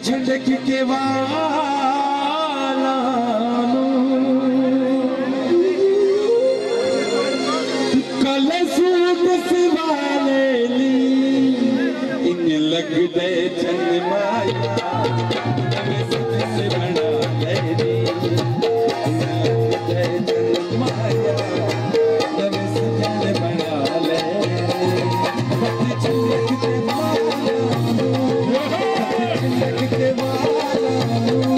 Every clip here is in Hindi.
झंडक के वाला कल सूट सिवाले ली इन लग दे चंद माया से बना ले दी लग दे चंद माया तब सजन बना ले झंडक के वाला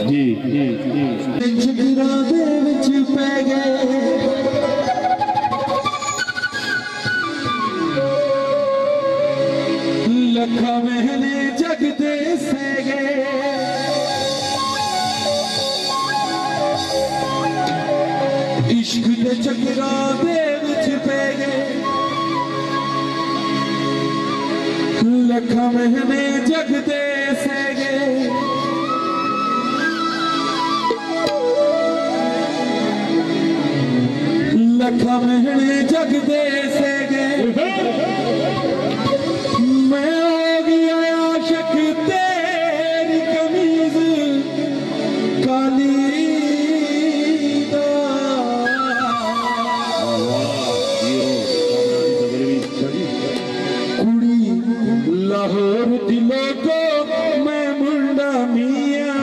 जी जगरा दे विच पै गए लखा महने जग दे से गए इश्क दे चकरा दे विच पै गए लखा महने जग दे से गए लखा महने जग दे से गए मैं हो गया आशिक तेरी कमीज काली दा कुड़ी लाहौर दिलों को मैं मुंडा मियां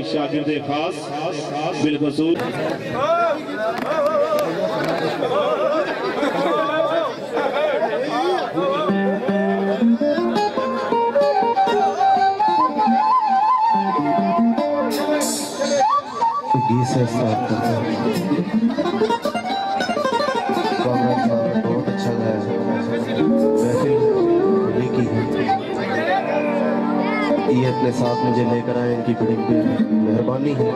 शागिर्द खास बिलखसूस बहुत अच्छा गाया महफिल की ये अपने साथ मुझे लेकर आए, इनकी बड़ी मेहरबानी है।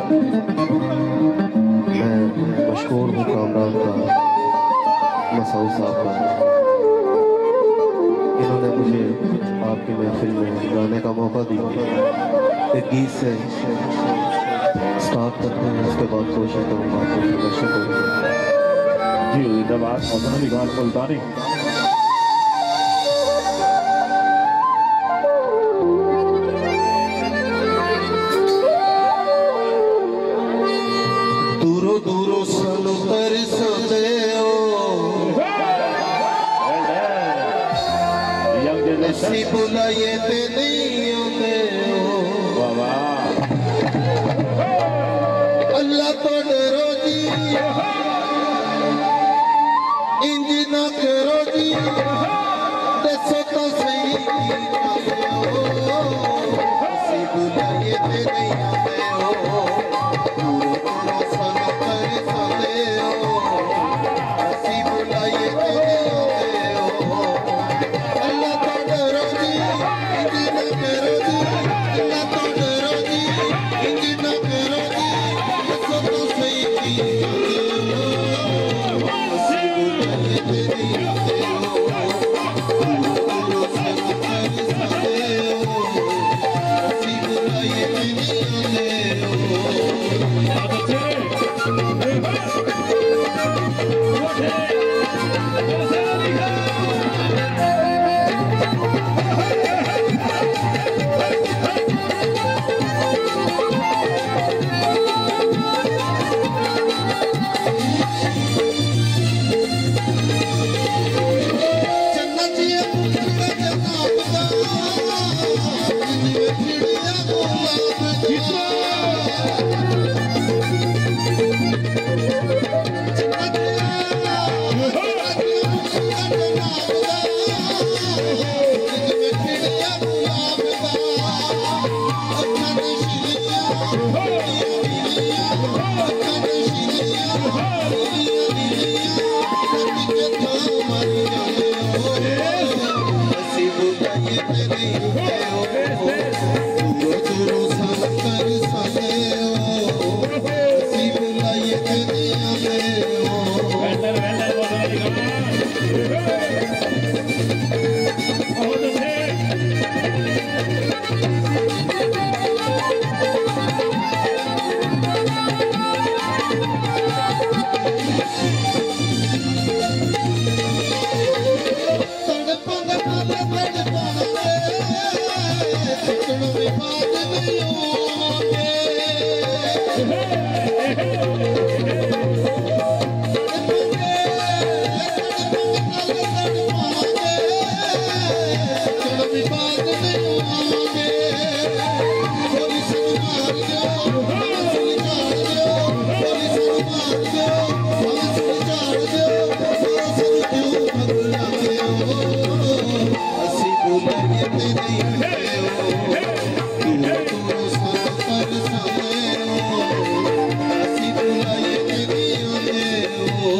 मैं मशहूर हूँ कामरान का, मसूद साहब का। इन्होंने मुझे आपकी महफिल में गाने का मौका दिया। एक गीत से स्टार्ट करते हैं, उसके बाद कोशिश करूँगा आपको प्रदर्शन करूँगा। जी जिंदाबाद मौलाना निगार मुल्तानी। दूरों दूर दूरों सानू तरसांदे हो असी बुलाइए ते नहीं आंदे हो अल्लाह तो डरो जी इंज ना करो जी दसो तो सही असी बुलाइए ते नहीं आंदे हो दूरों दूरों सानू तरसांदे हो असी बुलाइए ते नहीं आंदे हो अल्लाह तो डरो जी इंज ना करो जी अल्लाह तो डरो जी इंज ना करो जी दसो तो सही असी बुलाइए ते नहीं आंदे हो दूरों सानू तरसांदे हो असी बुलाइए ते नहीं आंदे हो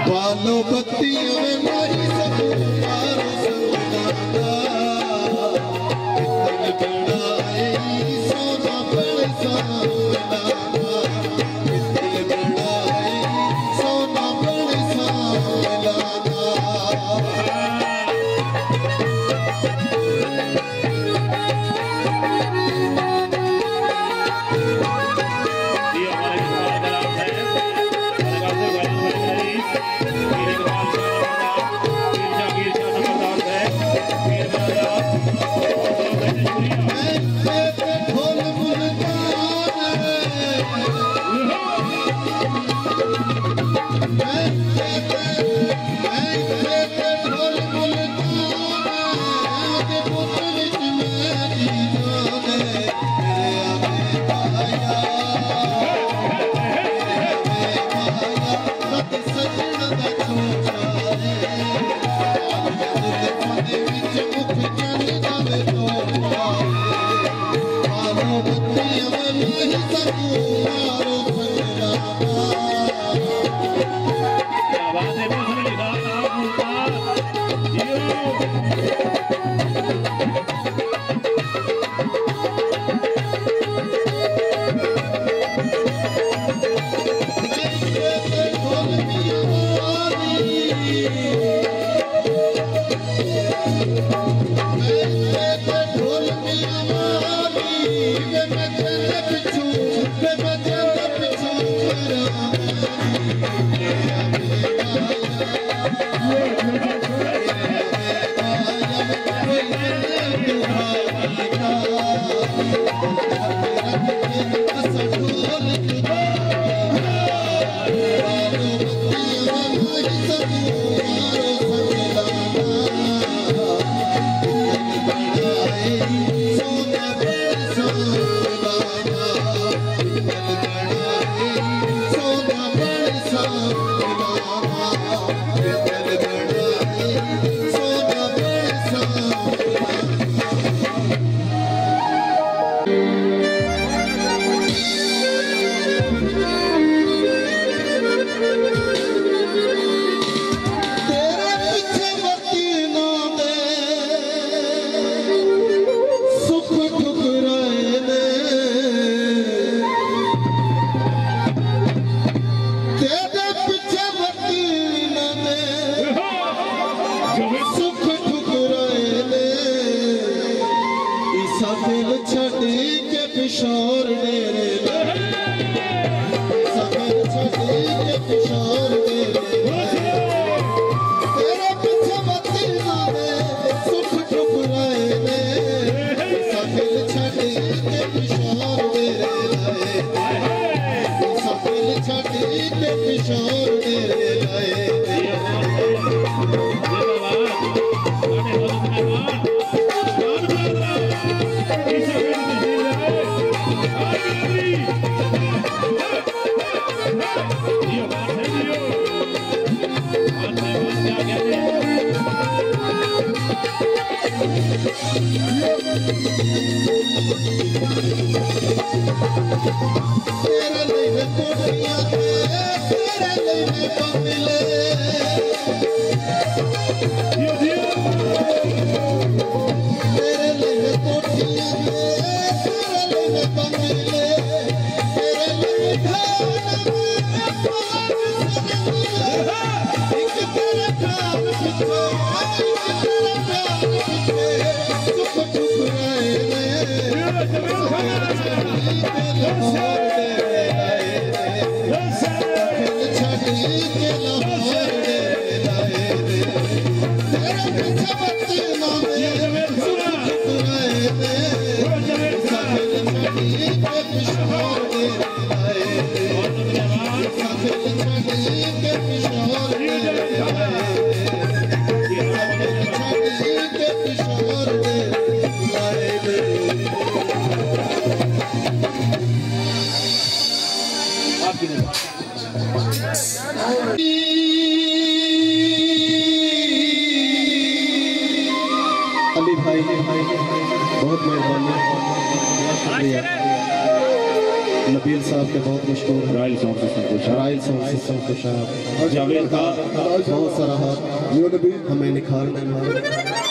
बालो बत्तियों में माही सकूं मारो संगना दिल बड़ाई सोना बड़ सावना दिल बड़ाई सोना बड़ सावना BL साहब के बहुत मशहूर रॉयल साउंड सिस्टम को शाह, राइल साउंड सिस्टम को शाह जावेद खान बहुत सारा हाथ हमें निखार देना।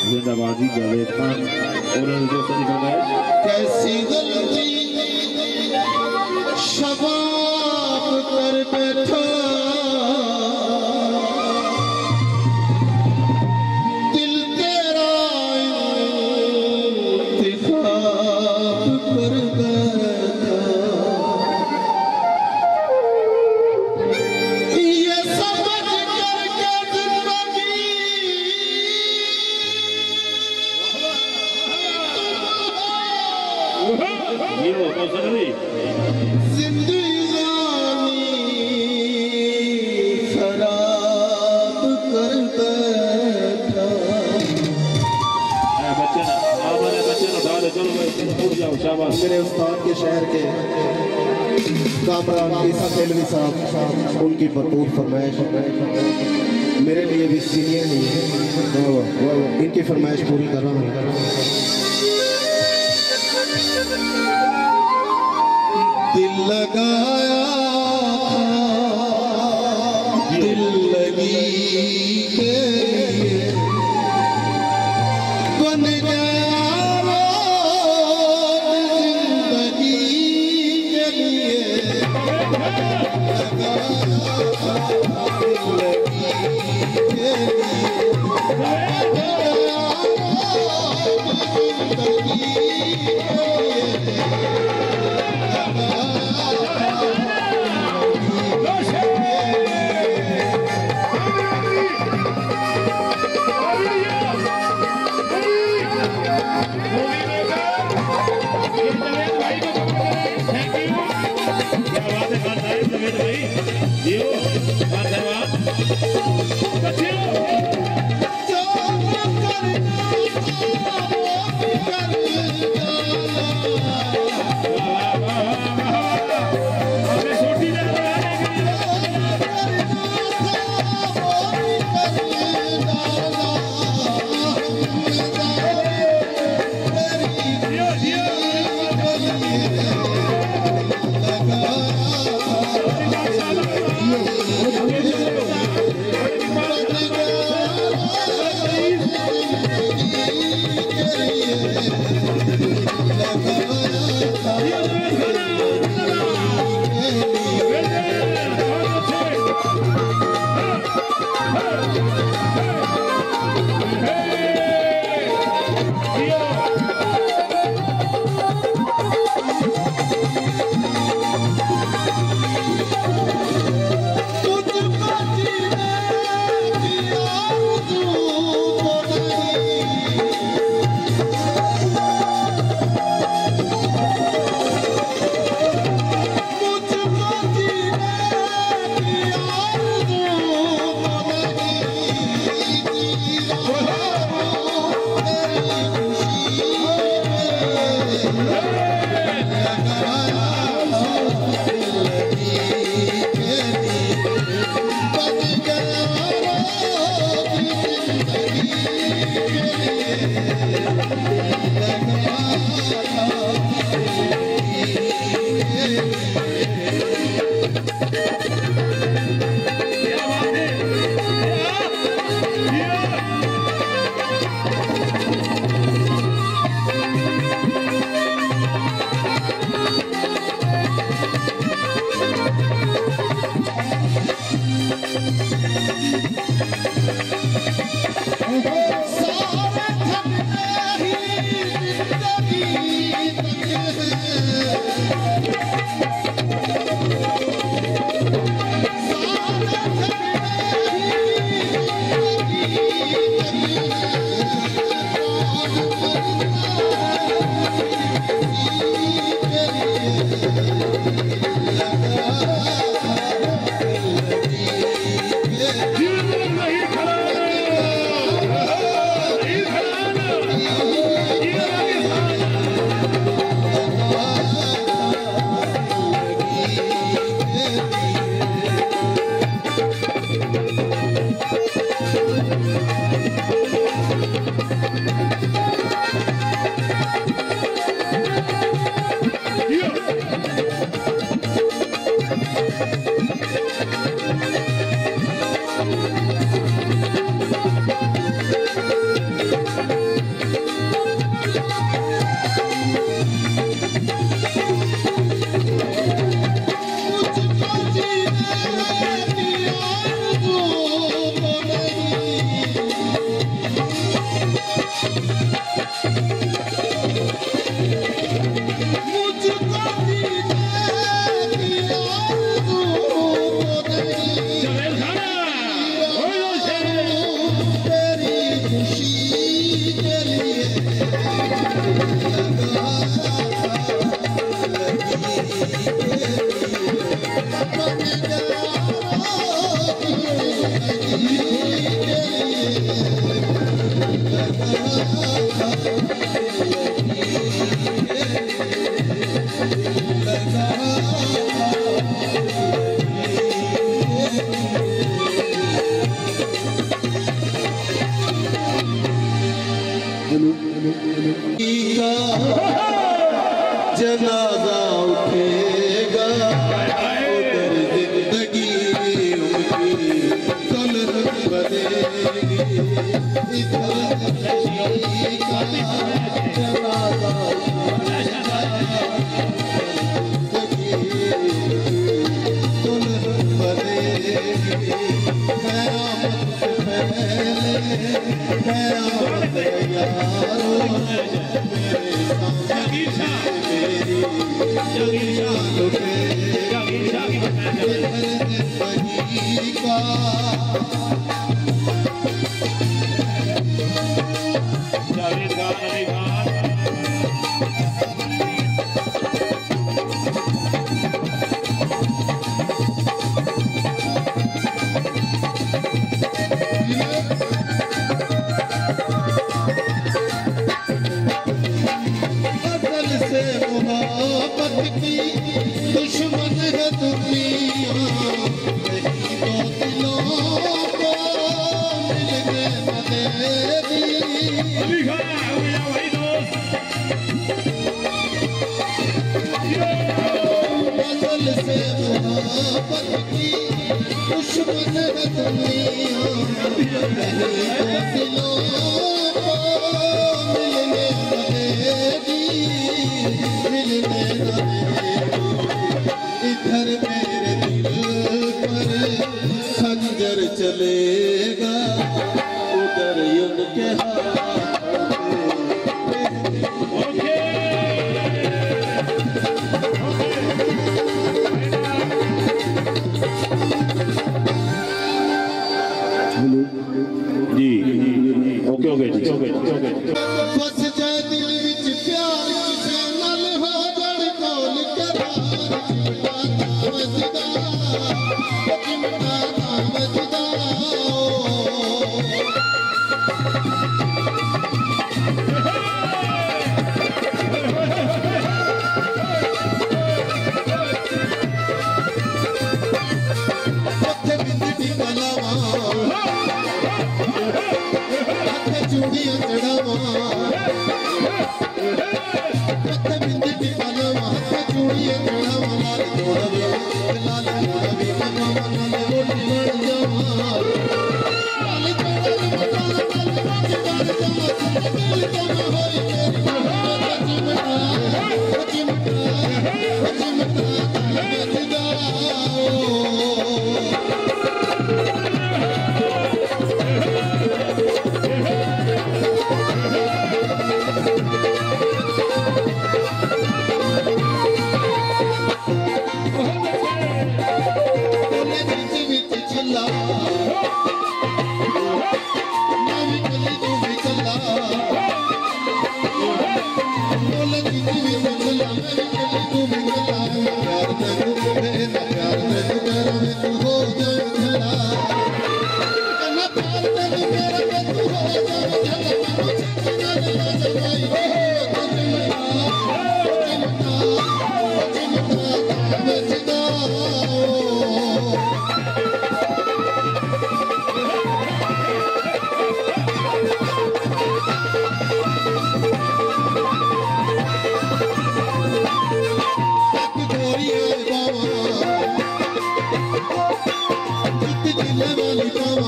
जिंदाबाद जी जावेद खान और दोस्तों की फरमाइश कैसी गलती शबाब कर बैठा दिल तेरा इंतखाब कर बैठा ये समझ करके जिंदगी ये हो मौसमी जिंदगानी खराब कर बैठा। बच्चे ना हमारे बच्चे ना डाले चलो भाई उठ जाओ शाबाश। मेरे उस्ताद के शहर के कामरान ईसा तेलवी साहब उनकी भरपूर फरमाइश मेरे लिए भी सीनियर नहीं है, इनकी फरमाइश पूरी कर रहा हूँ। दिल लगाया दिल लगी के लिए बन गया जिंदगी के लिए दिल लगी के जनाजा उठेगा उधर जिंदगी उनकी कलर बनेगी इधर जिंदगी का जनाजा उठेगा कलर बनेगी क़यामत से पहले क़यामत यारो मोहब्बत की दुश्मन है दुनिया नहीं तो दिलों को मिलने न देगी असल से मोहब्बत की दुश्मन है दुनिया नहीं तो दिलों को मिलने न देगी इधर मेरे दिल पर खंजर चलेगा उधर उनके जी ओके ओके जी ओके फस जाए दिल विच प्यार किसे नाल हो जड़ कोल करा चिमटा वजदा चूड़ियां चढ़ावा बिंदी पलवा चूड़ियां चढ़ावा लाल जोड़वी मना लाल रोटी बन जावा लाल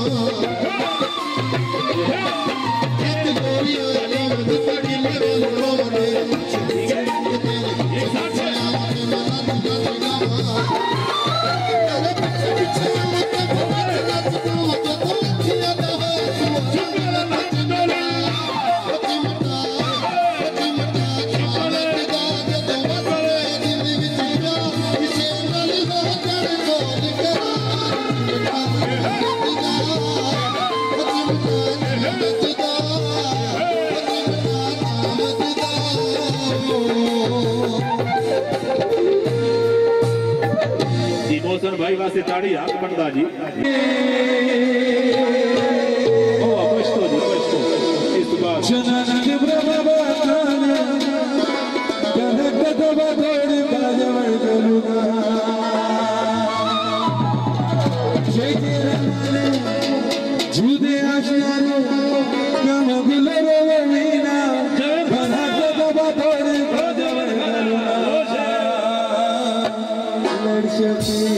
वाली भाई वास्ते ताड़ी हाथ बनता जी। ओ अबस्तो जी अबस्तो इस बार जनन के ब्रह्मा बाताना कहत तो बतोड़ बाजवड़ करूंगा जय तेरे जुदे आशियानो कम गुलरो मीना कहत तो बतोड़ बाजवड़ करूंगा लड़शती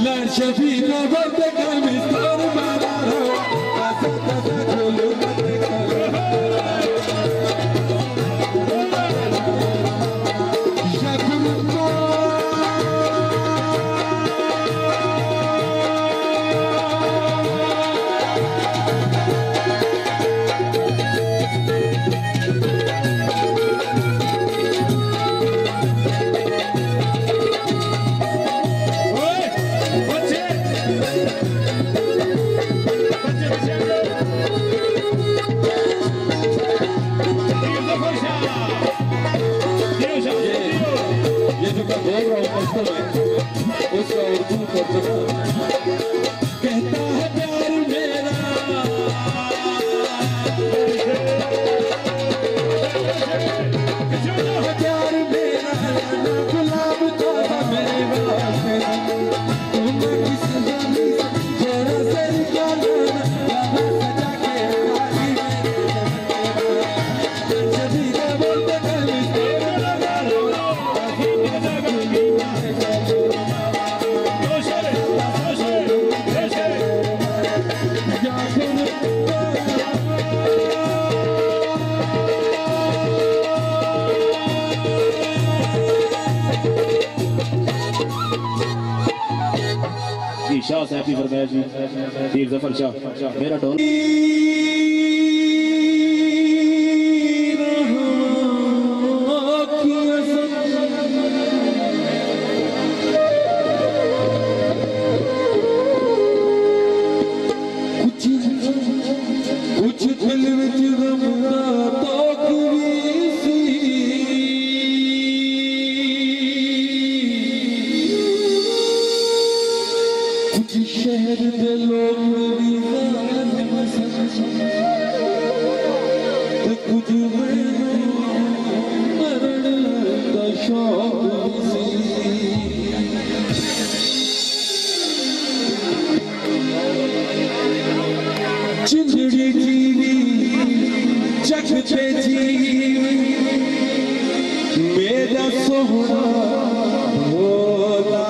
लड़ शफीका बढ़ते कल मिस्तर मारा रहो ऐसा तसा खोलो उसका उर्दू तर्जुमा कहता है प्यार मेरा प्यार मेरा गुलाब था मेरे वास्ते तुम किस जानी जरा से निकालो सजा के आगे सभी का बोलते कल लगा रो शाह साहब की फरमाइश जी तीर जफर शाह मेरा टोन कुछ दिल विच गमदा तोक भी सी कुछ शहर दे लोग भी ते कुछ मरण दा शौक भी सी चिंजड़ी जीवी चखते जीवी मेरा सोहरा भोला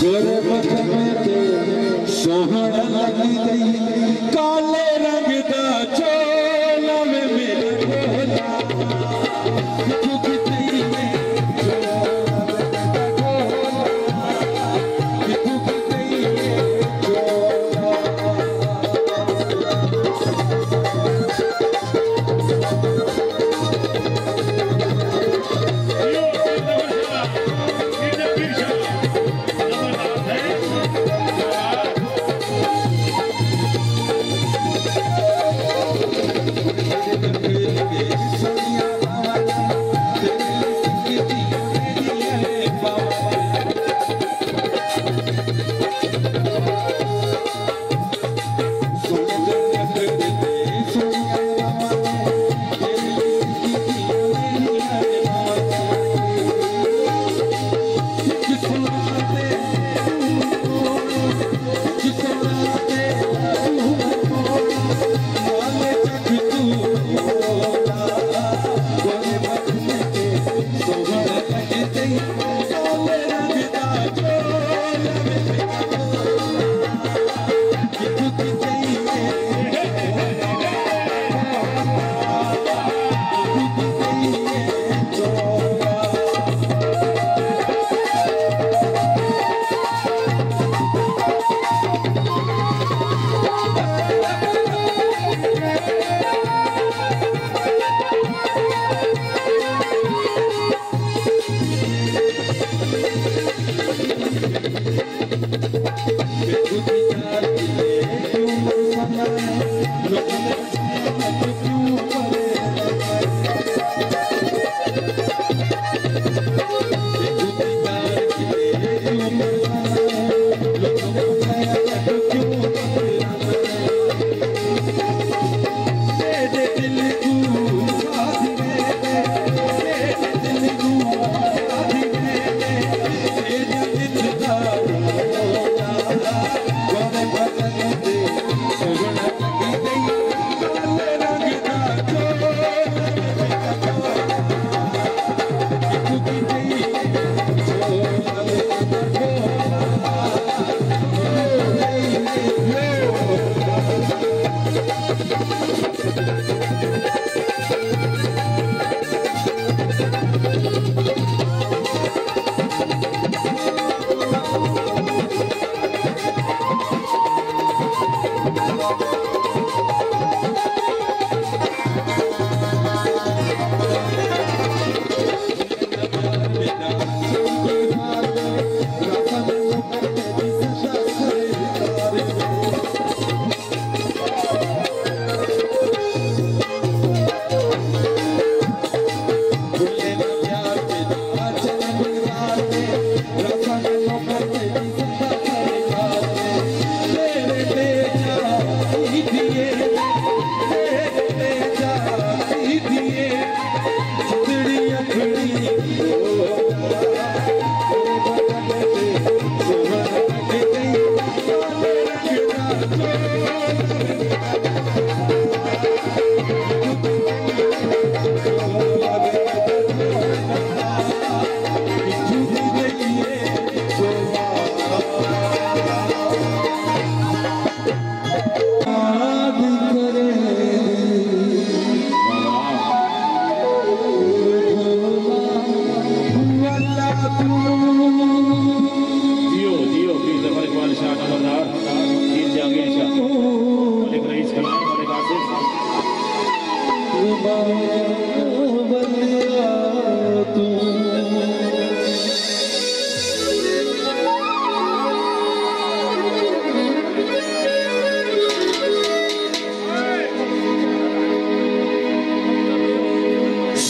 गोरे बखते सोहरा लगी गई काले रंग दा चोला में मेरा भोला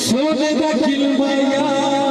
सोने दा किलमा यार